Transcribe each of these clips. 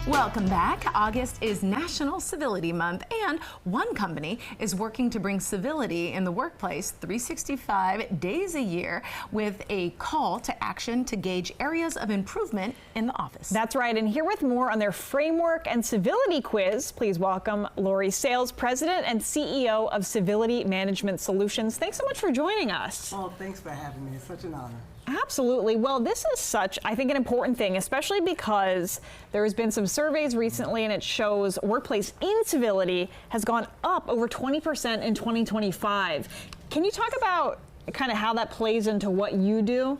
Welcome back. August is National Civility Month, and one company is working to bring civility in the workplace 365 days a year with a call to action to gauge areas of improvement in the office. That's right, and here with more on their framework and civility quiz, please welcome Laurie Sayles, President and CEO of Civility Management Solutions. Thanks so much for joining us. Oh, thanks for having me. It's such an honor. Absolutely. Well, this is such, I think, an important thing, especially because there has been some surveys recently and it shows workplace incivility has gone up over 20% in 2025. Can you talk about kind of how that plays into what you do?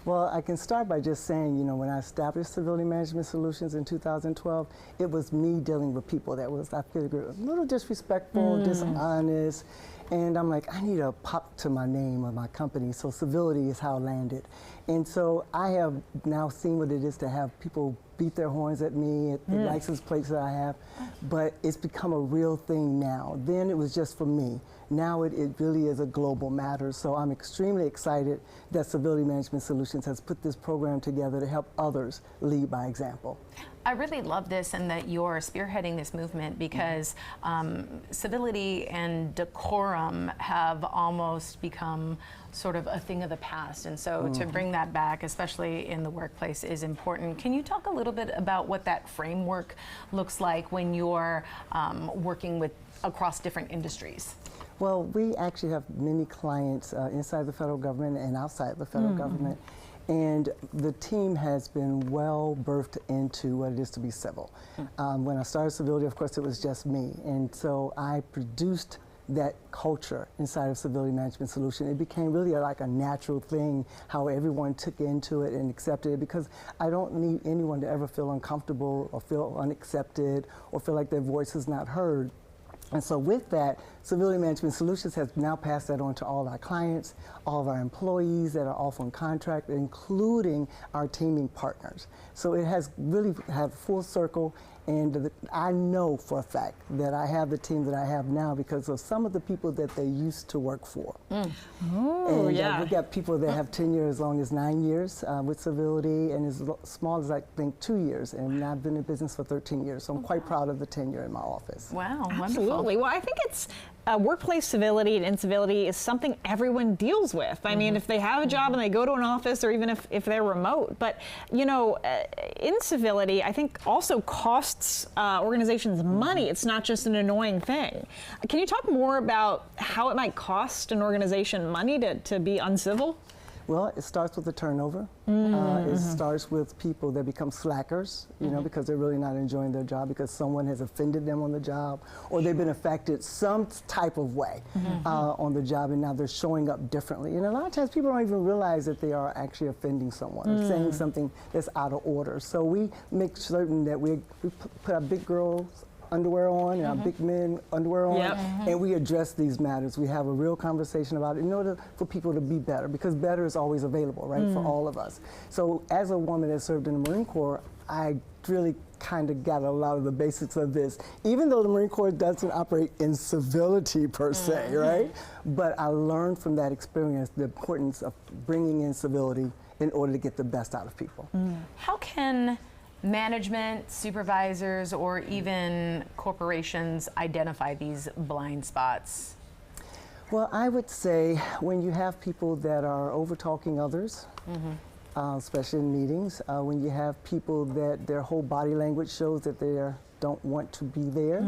Well, I can start by just saying, you know, when I established Civility Management Solutions in 2012, it was me dealing with people that was, I feel, a little disrespectful, dishonest, and I'm like, I need a pop to my name of my company, so civility is how I landed. And so I have now seen what it is to have people beat their horns at me at the license plates that I have, but it's become a real thing now. Then it was just for me. Now it really is a global matter, so I'm extremely excited that Civility Management Solutions has put this program together to help others lead by example. I really love this and that you're spearheading this movement because civility and decorum have almost become sort of a thing of the past, and so to bring that back, especially in the workplace, is important. Can you talk a little bit about what that framework looks like when you're working with across different industries? Well, we actually have many clients inside the federal government and outside the federal government. And the team has been well birthed into what it is to be civil. When I started Civility, of course, it was just me. And so I produced that culture inside of Civility Management Solution. It became really like a natural thing, how everyone took into it and accepted it, because I don't need anyone to ever feel uncomfortable or feel unaccepted or feel like their voice is not heard. And so with that, Civility Management Solutions has now passed that on to all our clients, all of our employees that are off on contract, including our teaming partners. So it has really had full circle, and I know for a fact that I have the team that I have now because of some of the people that they used to work for. Oh, yeah. We've got people that have tenure as long as 9 years with Civility, and as small as I think 2 years, and I've been in business for 13 years, so I'm quite proud of the tenure in my office. Wow, Absolutely. wonderful. Well, I think it's workplace civility and incivility is something everyone deals with. I mean, if they have a job and they go to an office, or even if they're remote. But, you know, incivility, I think, also costs organizations money. It's not just an annoying thing. Can you talk more about how it might cost an organization money to be uncivil? Well, it starts with the turnover. It starts with people that become slackers, you know, because they're really not enjoying their job because someone has offended them on the job, or they've been affected some type of way on the job, and now they're showing up differently. And a lot of times people don't even realize that they are actually offending someone or saying something that's out of order. So we make certain that we put our big girls underwear on and our big men underwear on, and we address these matters. We have a real conversation about it in order for people to be better, because better is always available, right, for all of us. So as a woman that served in the Marine Corps, I really kind of got a lot of the basics of this, even though the Marine Corps doesn't operate in civility per se, right? But I learned from that experience the importance of bringing in civility in order to get the best out of people. How can management, supervisors, or even corporations identify these blind spots? Well, I would say when you have people that are over-talking others, especially in meetings, when you have people that their whole body language shows that they don't want to be there,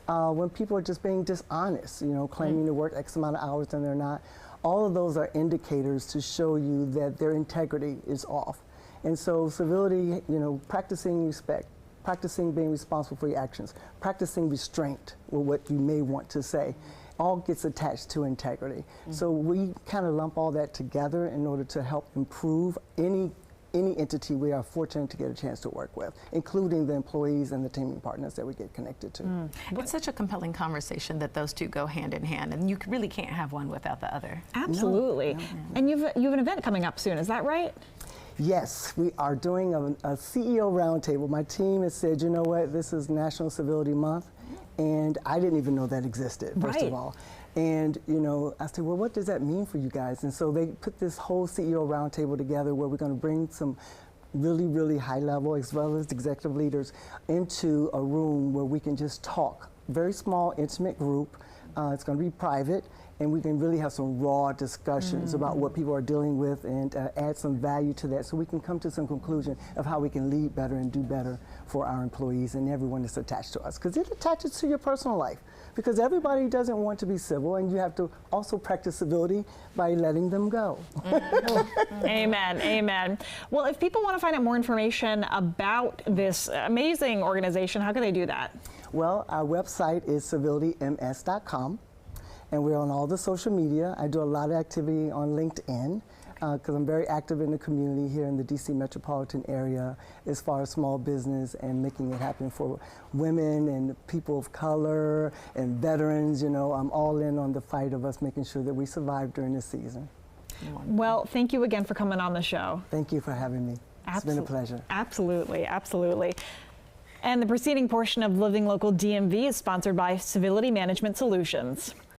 when people are just being dishonest, you know, claiming to work X amount of hours and they're not, all of those are indicators to show you that their integrity is off. And so civility, you know, practicing respect, practicing being responsible for your actions, practicing restraint with what you may want to say, all gets attached to integrity. So we kind of lump all that together in order to help improve any entity we are fortunate to get a chance to work with, including the employees and the teaming partners that we get connected to. It's such a compelling conversation that those two go hand in hand, and you really can't have one without the other. Absolutely. And you've an event coming up soon, is that right? Yes, we are doing a CEO roundtable. My team has said, you know what, this is National Civility Month, and I didn't even know that existed, first of all. And, you know, I said, well, what does that mean for you guys? And so they put this whole CEO roundtable together where we're going to bring some really, really high level, as well as executive leaders, into a room where we can just talk. Very small, intimate group. It's going to be private, and we can really have some raw discussions about what people are dealing with and add some value to that, so we can come to some conclusion of how we can lead better and do better for our employees and everyone that's attached to us. Because it attaches to your personal life. Because everybody doesn't want to be civil, and you have to also practice civility by letting them go. Amen, amen. Well, if people want to find out more information about this amazing organization, how can they do that? Well, our website is CivilityMS.com, and we're on all the social media. I do a lot of activity on LinkedIn, because I'm very active in the community here in the DC metropolitan area as far as small business and making it happen for women and people of color and veterans. You know, I'm all in on the fight of us making sure that we survive during this season. Well, thank you again for coming on the show. Thank you for having me. It's been a pleasure. Absolutely, absolutely. And the preceding portion of Living Local DMV is sponsored by Civility Management Solutions.